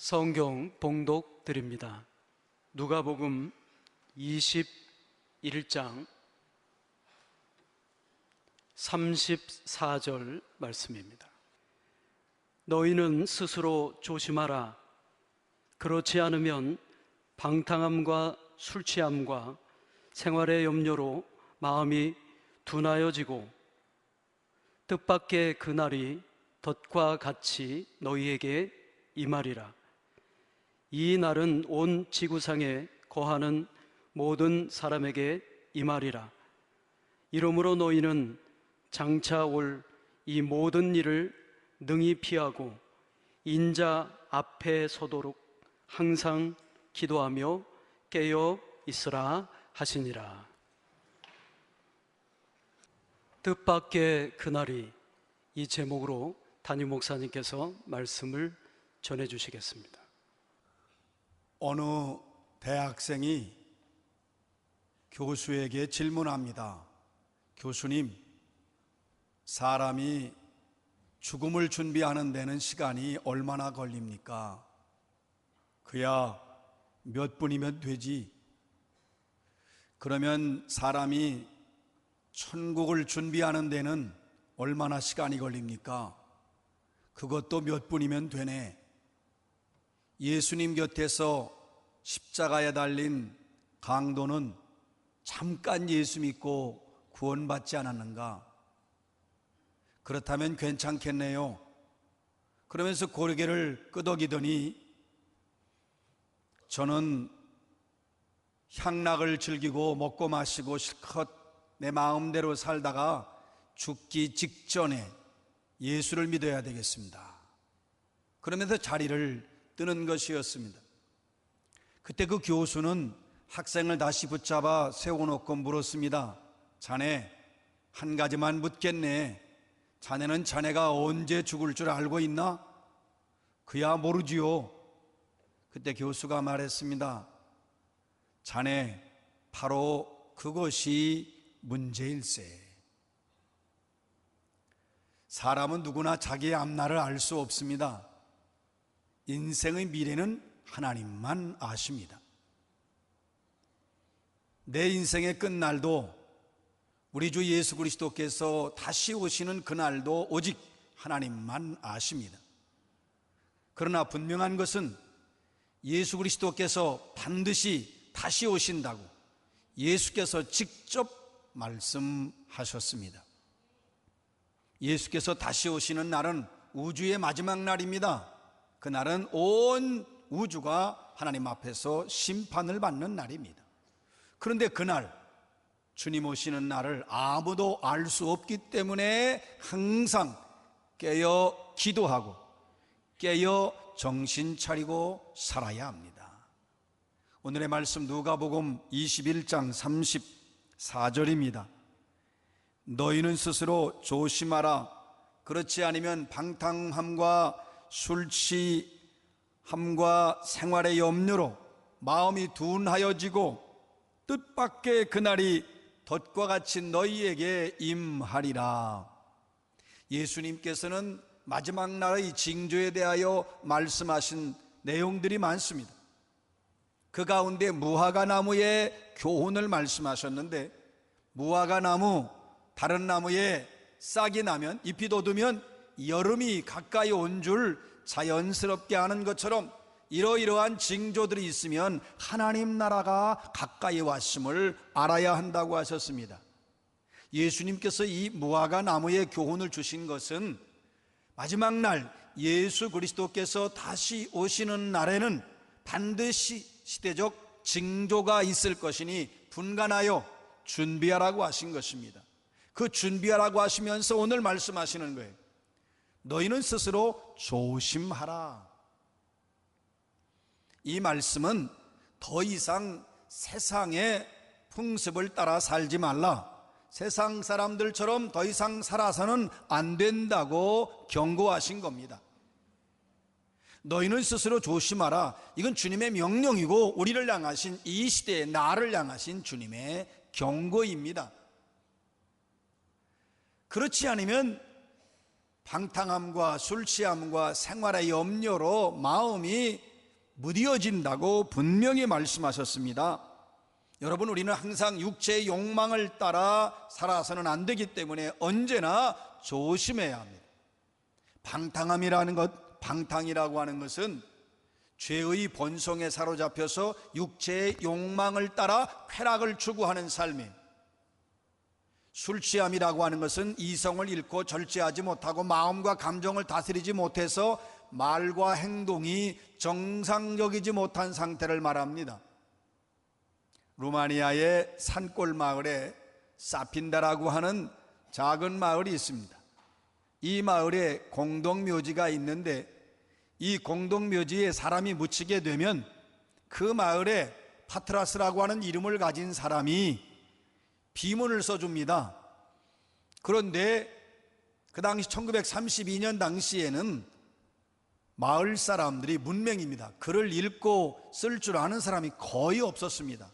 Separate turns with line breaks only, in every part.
성경 봉독 드립니다. 누가복음 21장 34절 말씀입니다. 너희는 스스로 조심하라. 그렇지 않으면 방탕함과 술 취함과 생활의 염려로 마음이 둔하여지고 뜻밖의 그날이 덫과 같이 너희에게 임하리라. 이 날은 온 지구상에 거하는 모든 사람에게 임하리라. 이러므로 너희는 장차 올 이 모든 일을 능히 피하고 인자 앞에 서도록 항상 기도하며 깨어 있으라 하시니라. 뜻밖의 그날이, 이 제목으로 담임 목사님께서 말씀을 전해주시겠습니다.
어느 대학생이 교수에게 질문합니다. 교수님, 사람이 죽음을 준비하는 데는 시간이 얼마나 걸립니까? 그야 몇 분이면 되지. 그러면 사람이 천국을 준비하는 데는 얼마나 시간이 걸립니까? 그것도 몇 분이면 되네. 예수님 곁에서 십자가에 달린 강도는 잠깐 예수 믿고 구원받지 않았는가? 그렇다면 괜찮겠네요. 그러면서 고개를 끄덕이더니 저는 향락을 즐기고 먹고 마시고 실컷 내 마음대로 살다가 죽기 직전에 예수를 믿어야 되겠습니다. 그러면서 자리를 뜨는 것이었습니다. 그때 그 교수는 학생을 다시 붙잡아 세워놓고 물었습니다. 자네, 한 가지만 묻겠네. 자네는 자네가 언제 죽을 줄 알고 있나? 그야 모르지요. 그때 교수가 말했습니다. 자네, 바로 그것이 문제일세. 사람은 누구나 자기의 앞날을 알 수 없습니다. 인생의 미래는 하나님만 아십니다. 내 인생의 끝날도, 우리 주 예수 그리스도께서 다시 오시는 그날도 오직 하나님만 아십니다. 그러나 분명한 것은 예수 그리스도께서 반드시 다시 오신다고 예수께서 직접 말씀하셨습니다. 예수께서 다시 오시는 날은 우주의 마지막 날입니다. 그날은 온 우주가 하나님 앞에서 심판을 받는 날입니다. 그런데 그날, 주님 오시는 날을 아무도 알 수 없기 때문에 항상 깨어 기도하고 깨어 정신 차리고 살아야 합니다. 오늘의 말씀 누가복음 21장 34절입니다. 너희는 스스로 조심하라. 그렇지 않으면 방탕함과 술 취함과 생활의 염려로 마음이 둔하여지고 뜻밖의 그날이 덫과 같이 너희에게 임하리라. 예수님께서는 마지막 날의 징조에 대하여 말씀하신 내용들이 많습니다. 그 가운데 무화과나무의 교훈을 말씀하셨는데, 무화과나무, 다른 나무에 싹이 나면, 잎이 돋으면 여름이 가까이 온 줄 자연스럽게 아는 것처럼 이러이러한 징조들이 있으면 하나님 나라가 가까이 왔음을 알아야 한다고 하셨습니다. 예수님께서 이 무화과 나무의 교훈을 주신 것은 마지막 날 예수 그리스도께서 다시 오시는 날에는 반드시 시대적 징조가 있을 것이니 분간하여 준비하라고 하신 것입니다. 그 준비하라고 하시면서 오늘 말씀하시는 거예요. 너희는 스스로 조심하라. 이 말씀은 더 이상 세상의 풍습을 따라 살지 말라, 세상 사람들처럼 더 이상 살아서는 안 된다고 경고하신 겁니다. 너희는 스스로 조심하라. 이건 주님의 명령이고 우리를 향하신, 이 시대에 나를 향하신 주님의 경고입니다. 그렇지 않으면 방탕함과 술 취함과 생활의 염려로 마음이 무뎌진다고 분명히 말씀하셨습니다. 여러분, 우리는 항상 육체의 욕망을 따라 살아서는 안 되기 때문에 언제나 조심해야 합니다. 방탕이라고 하는 것은 죄의 본성에 사로잡혀서 육체의 욕망을 따라 쾌락을 추구하는 삶이에요. 술 취함이라고 하는 것은 이성을 잃고 절제하지 못하고 마음과 감정을 다스리지 못해서 말과 행동이 정상적이지 못한 상태를 말합니다. 루마니아의 산골 마을에 사핀다라고 하는 작은 마을이 있습니다. 이 마을에 공동묘지가 있는데 이 공동묘지에 사람이 묻히게 되면 그 마을에 파트라스라고 하는 이름을 가진 사람이 비문을 써줍니다. 그런데 그 당시 1932년 당시에는 마을 사람들이 문맹입니다. 글을 읽고 쓸 줄 아는 사람이 거의 없었습니다.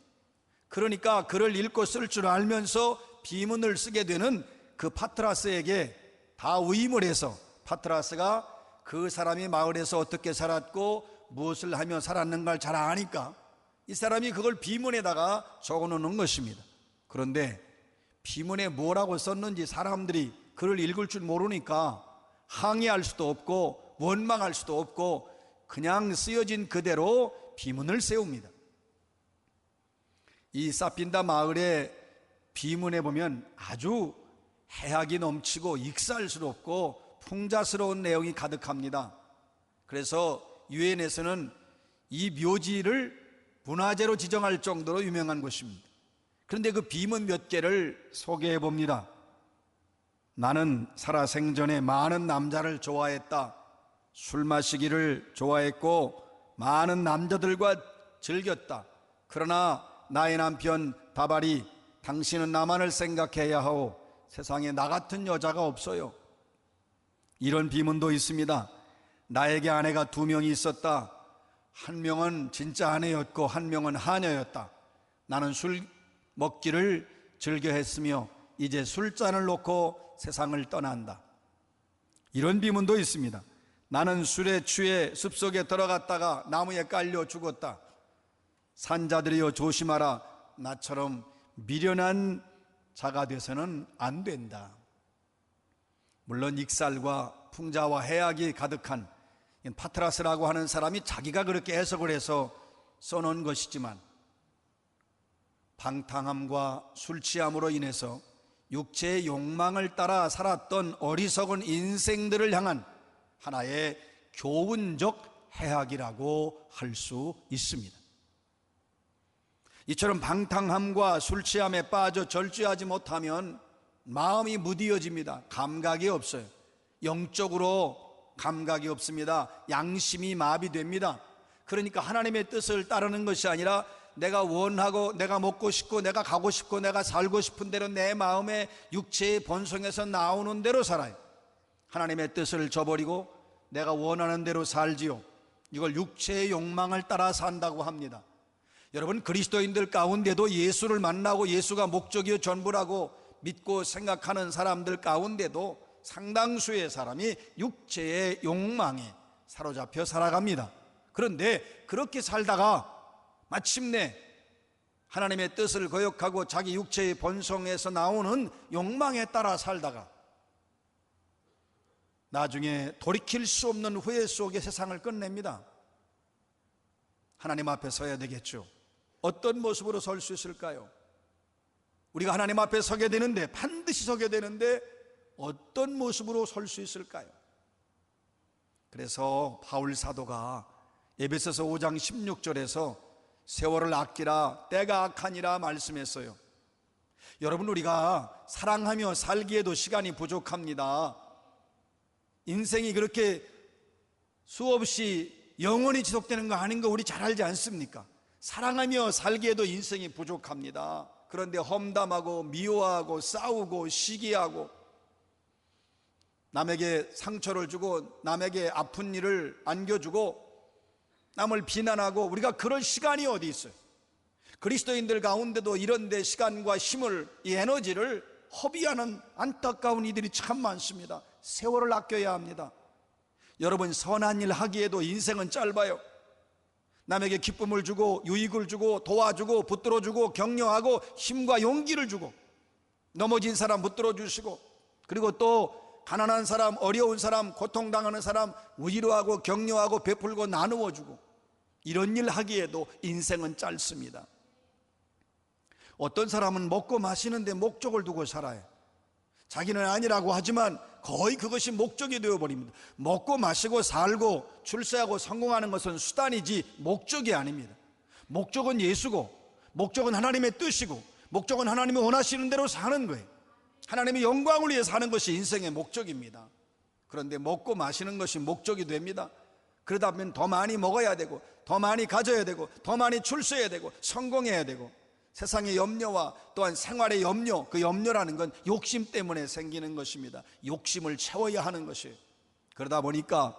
그러니까 글을 읽고 쓸 줄 알면서 비문을 쓰게 되는 그 파트라스에게 다 위임을 해서 파트라스가 그 사람이 마을에서 어떻게 살았고 무엇을 하며 살았는가를 잘 아니까 이 사람이 그걸 비문에다가 적어놓는 것입니다. 그런데 비문에 뭐라고 썼는지 사람들이 글을 읽을 줄 모르니까 항의할 수도 없고 원망할 수도 없고 그냥 쓰여진 그대로 비문을 세웁니다. 이 사핀다 마을의 비문에 보면 아주 해악이 넘치고 익살스럽고 풍자스러운 내용이 가득합니다. 그래서 유엔에서는 이 묘지를 문화재로 지정할 정도로 유명한 곳입니다. 그런데 그 비문 몇 개를 소개해 봅니다. 나는 살아생전에 많은 남자를 좋아했다. 술 마시기를 좋아했고 많은 남자들과 즐겼다. 그러나 나의 남편 다발이 당신은 나만을 생각해야 하오. 세상에 나 같은 여자가 없어요. 이런 비문도 있습니다. 나에게 아내가 2명이 있었다. 한 명은 진짜 아내였고 한 명은 하녀였다. 나는 술 먹기를 즐겨했으며 이제 술잔을 놓고 세상을 떠난다. 이런 비문도 있습니다. 나는 술에 취해 숲속에 들어갔다가 나무에 깔려 죽었다. 산자들이여 조심하라. 나처럼 미련한 자가 돼서는 안 된다. 물론 익살과 풍자와 해악이 가득한 파트라스라고 하는 사람이 자기가 그렇게 해석을 해서 써놓은 것이지만 방탕함과 술 취함으로 인해서 육체의 욕망을 따라 살았던 어리석은 인생들을 향한 하나의 교훈적 해악이라고 할 수 있습니다. 이처럼 방탕함과 술 취함에 빠져 절제하지 못하면 마음이 무디어집니다. 감각이 없어요. 영적으로 감각이 없습니다. 양심이 마비됩니다. 그러니까 하나님의 뜻을 따르는 것이 아니라 내가 원하고 내가 먹고 싶고 내가 가고 싶고 내가 살고 싶은 대로 내 마음의 육체의 본성에서 나오는 대로 살아요. 하나님의 뜻을 저버리고 내가 원하는 대로 살지요. 이걸 육체의 욕망을 따라 산다고 합니다. 여러분, 그리스도인들 가운데도 예수를 만나고 예수가 목적이요 전부라고 믿고 생각하는 사람들 가운데도 상당수의 사람이 육체의 욕망에 사로잡혀 살아갑니다. 그런데 그렇게 살다가 마침내 하나님의 뜻을 거역하고 자기 육체의 본성에서 나오는 욕망에 따라 살다가 나중에 돌이킬 수 없는 후회 속에 세상을 끝냅니다. 하나님 앞에 서야 되겠죠. 어떤 모습으로 설 수 있을까요? 우리가 하나님 앞에 서게 되는데, 반드시 서게 되는데 어떤 모습으로 설 수 있을까요? 그래서 바울 사도가 에베소서 5장 16절에서 세월을 아끼라 때가 악하니라 말씀했어요. 여러분, 우리가 사랑하며 살기에도 시간이 부족합니다. 인생이 그렇게 수없이 영원히 지속되는 거 아닌 거 우리 잘 알지 않습니까? 사랑하며 살기에도 인생이 부족합니다. 그런데 험담하고 미워하고 싸우고 시기하고 남에게 상처를 주고 남에게 아픈 일을 안겨주고 남을 비난하고 우리가 그럴 시간이 어디 있어요? 그리스도인들 가운데도 이런 데 시간과 힘을, 이 에너지를 허비하는 안타까운 이들이 참 많습니다. 세월을 아껴야 합니다. 여러분, 선한 일 하기에도 인생은 짧아요. 남에게 기쁨을 주고 유익을 주고 도와주고 붙들어주고 격려하고 힘과 용기를 주고 넘어진 사람 붙들어 주시고, 그리고 또 가난한 사람, 어려운 사람, 고통당하는 사람 위로하고 격려하고 베풀고 나누어 주고, 이런 일 하기에도 인생은 짧습니다. 어떤 사람은 먹고 마시는데 목적을 두고 살아요. 자기는 아니라고 하지만 거의 그것이 목적이 되어버립니다. 먹고 마시고 살고 출세하고 성공하는 것은 수단이지 목적이 아닙니다. 목적은 예수고, 목적은 하나님의 뜻이고, 목적은 하나님이 원하시는 대로 사는 거예요. 하나님의 영광을 위해 사는 것이 인생의 목적입니다. 그런데 먹고 마시는 것이 목적이 됩니다. 그러다 보면 더 많이 먹어야 되고, 더 많이 가져야 되고, 더 많이 출세해야 되고, 성공해야 되고, 세상의 염려와 또한 생활의 염려, 그 염려라는 건 욕심 때문에 생기는 것입니다. 욕심을 채워야 하는 것이에요. 그러다 보니까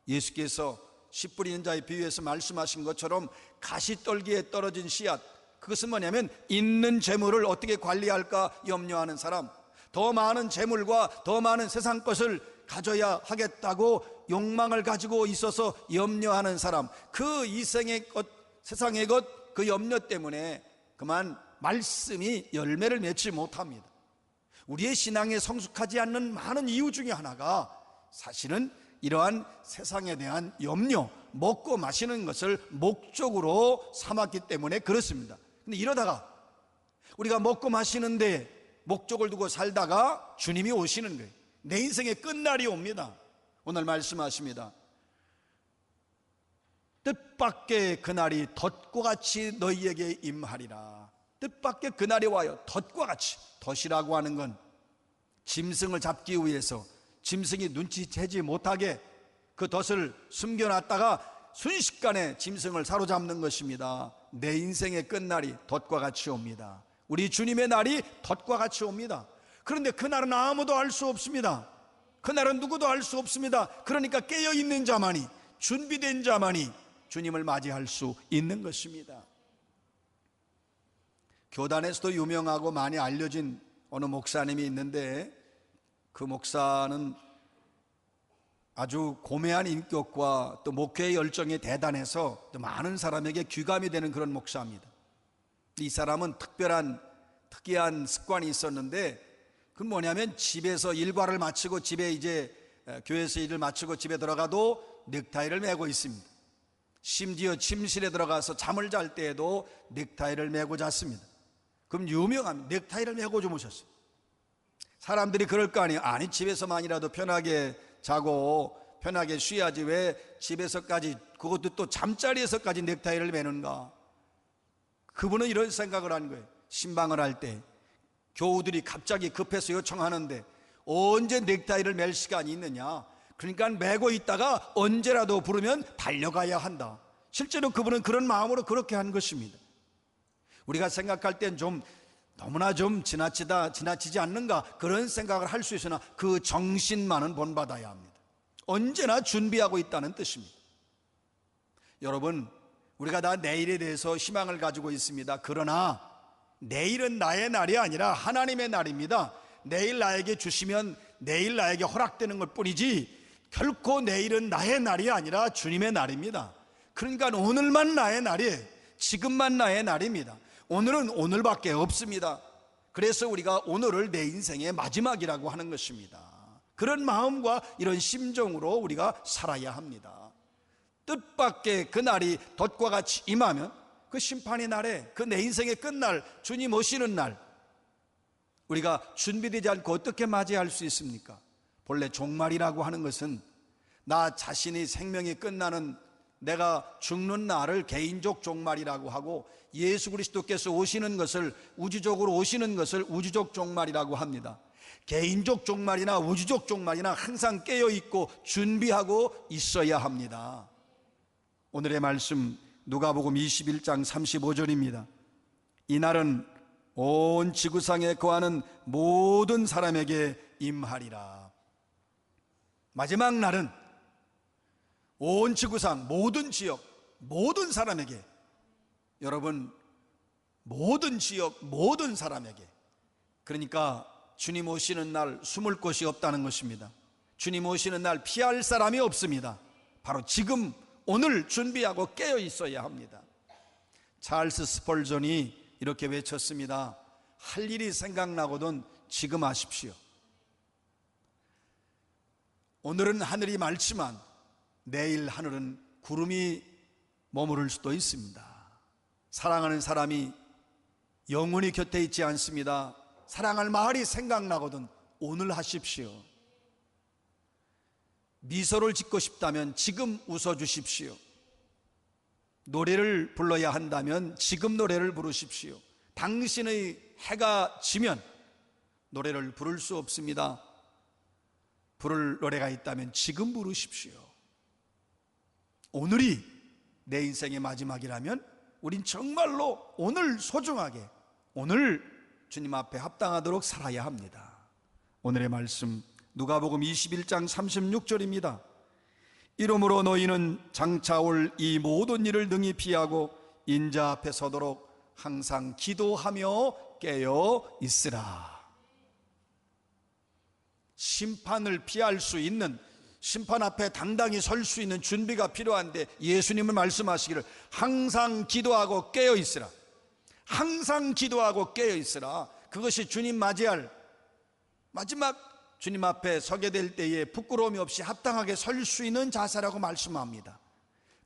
예수께서 씨 뿌리는 자의 비유에서 말씀하신 것처럼 가시떨기에 떨어진 씨앗, 그것은 뭐냐면 있는 재물을 어떻게 관리할까 염려하는 사람, 더 많은 재물과 더 많은 세상 것을 가져야 하겠다고 욕망을 가지고 있어서 염려하는 사람, 그 이생의 것, 세상의 것, 그 염려 때문에 그만 말씀이 열매를 맺지 못합니다. 우리의 신앙에 성숙하지 않는 많은 이유 중에 하나가 사실은 이러한 세상에 대한 염려, 먹고 마시는 것을 목적으로 삼았기 때문에 그렇습니다. 근데 이러다가 우리가 먹고 마시는데 목적을 두고 살다가 주님이 오시는 거예요. 내 인생의 끝날이 옵니다. 오늘 말씀하십니다. 뜻밖의 그날이 덫과 같이 너희에게 임하리라. 뜻밖의 그날이 와요. 덫과 같이. 덫이라고 하는 건 짐승을 잡기 위해서 짐승이 눈치채지 못하게 그 덫을 숨겨놨다가 순식간에 짐승을 사로잡는 것입니다. 내 인생의 끝날이 덫과 같이 옵니다. 우리 주님의 날이 덫과 같이 옵니다. 그런데 그날은 아무도 알 수 없습니다. 그날은 누구도 알 수 없습니다. 그러니까 깨어있는 자만이, 준비된 자만이 주님을 맞이할 수 있는 것입니다. 교단에서도 유명하고 많이 알려진 어느 목사님이 있는데, 그 목사는 아주 고매한 인격과 또 목회의 열정이 대단해서 또 많은 사람에게 귀감이 되는 그런 목사입니다. 이 사람은 특이한 습관이 있었는데, 그건 뭐냐면 집에서 일과를 마치고 집에 이제 교회에서 일을 마치고 집에 들어가도 넥타이를 메고 있습니다. 심지어 침실에 들어가서 잠을 잘 때에도 넥타이를 메고 잤습니다. 그럼 유명합니다. 넥타이를 메고 주무셨어요. 사람들이 그럴 거 아니에요. 아니 집에서만이라도 편하게 자고 편하게 쉬어야지 왜 집에서까지, 그것도 또 잠자리에서까지 넥타이를 매는가. 그분은 이런 생각을 한 거예요. 신방을 할 때 교우들이 갑자기 급해서 요청하는데 언제 넥타이를 맬 시간이 있느냐. 그러니까 메고 있다가 언제라도 부르면 달려가야 한다. 실제로 그분은 그런 마음으로 그렇게 한 것입니다. 우리가 생각할 땐 좀 너무나 좀 지나치지 않는가 그런 생각을 할 수 있으나 그 정신만은 본받아야 합니다. 언제나 준비하고 있다는 뜻입니다. 여러분, 우리가 다 내일에 대해서 희망을 가지고 있습니다. 그러나 내일은 나의 날이 아니라 하나님의 날입니다. 내일 나에게 주시면 내일 나에게 허락되는 것 뿐이지 결코 내일은 나의 날이 아니라 주님의 날입니다. 그러니까 오늘만 나의 날이에요. 지금만 나의 날입니다. 오늘은 오늘밖에 없습니다. 그래서 우리가 오늘을 내 인생의 마지막이라고 하는 것입니다. 그런 마음과 이런 심정으로 우리가 살아야 합니다. 뜻밖의 그날이 덫과 같이 임하면 그 심판의 날에, 그 내 인생의 끝날, 주님 오시는 날, 우리가 준비되지 않고 어떻게 맞이할 수 있습니까? 본래 종말이라고 하는 것은 나 자신이 생명이 끝나는, 내가 죽는 날을 개인적 종말이라고 하고, 예수 그리스도께서 오시는 것을, 우주적으로 오시는 것을 우주적 종말이라고 합니다. 개인적 종말이나 우주적 종말이나 항상 깨어있고 준비하고 있어야 합니다. 오늘의 말씀 누가복음 21장 35절입니다. 이날은 온 지구상에 거하는 모든 사람에게 임하리라. 마지막 날은 온 지구상 모든 지역 모든 사람에게, 여러분 모든 지역 모든 사람에게, 그러니까 주님 오시는 날 숨을 곳이 없다는 것입니다. 주님 오시는 날 피할 사람이 없습니다. 바로 지금 오늘 준비하고 깨어 있어야 합니다. 찰스 스펄전이 이렇게 외쳤습니다. 할 일이 생각나거든 지금 하십시오. 오늘은 하늘이 맑지만 내일 하늘은 구름이 머무를 수도 있습니다. 사랑하는 사람이 영원히 곁에 있지 않습니다. 사랑할 말이 생각나거든 오늘 하십시오. 미소를 짓고 싶다면 지금 웃어주십시오. 노래를 불러야 한다면 지금 노래를 부르십시오. 당신의 해가 지면 노래를 부를 수 없습니다. 부를 노래가 있다면 지금 부르십시오. 오늘이 내 인생의 마지막이라면 우린 정말로 오늘 소중하게, 오늘 주님 앞에 합당하도록 살아야 합니다. 오늘의 말씀 누가복음 21장 36절입니다. 이러므로 너희는 장차 올 이 모든 일을 능히 피하고 인자 앞에 서도록 항상 기도하며 깨어 있으라. 심판을 피할 수 있는, 심판 앞에 당당히 설 수 있는 준비가 필요한데 예수님은 말씀하시기를 항상 기도하고 깨어 있으라. 항상 기도하고 깨어 있으라. 그것이 주님 맞이할 마지막 주님 앞에 서게 될 때에 부끄러움이 없이 합당하게 설 수 있는 자세라고 말씀합니다.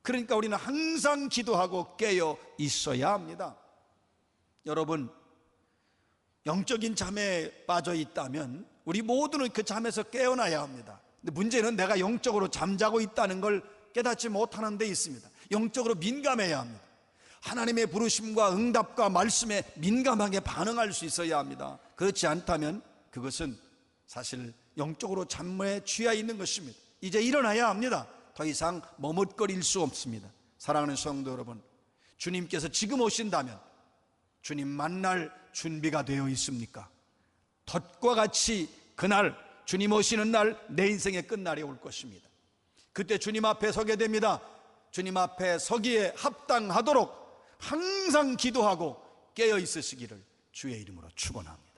그러니까 우리는 항상 기도하고 깨어 있어야 합니다. 여러분, 영적인 잠에 빠져 있다면 우리 모두는 그 잠에서 깨어나야 합니다. 근데 문제는 내가 영적으로 잠자고 있다는 걸 깨닫지 못하는 데 있습니다. 영적으로 민감해야 합니다. 하나님의 부르심과 응답과 말씀에 민감하게 반응할 수 있어야 합니다. 그렇지 않다면 그것은 사실 영적으로 잠에 취해 있는 것입니다. 이제 일어나야 합니다. 더 이상 머뭇거릴 수 없습니다. 사랑하는 성도 여러분, 주님께서 지금 오신다면 주님 만날 준비가 되어 있습니까? 덫과 같이 그날 주님 오시는 날 내 인생의 끝날이 올 것입니다. 그때 주님 앞에 서게 됩니다. 주님 앞에 서기에 합당하도록 항상 기도하고 깨어 있으시기를 주의 이름으로 축원합니다.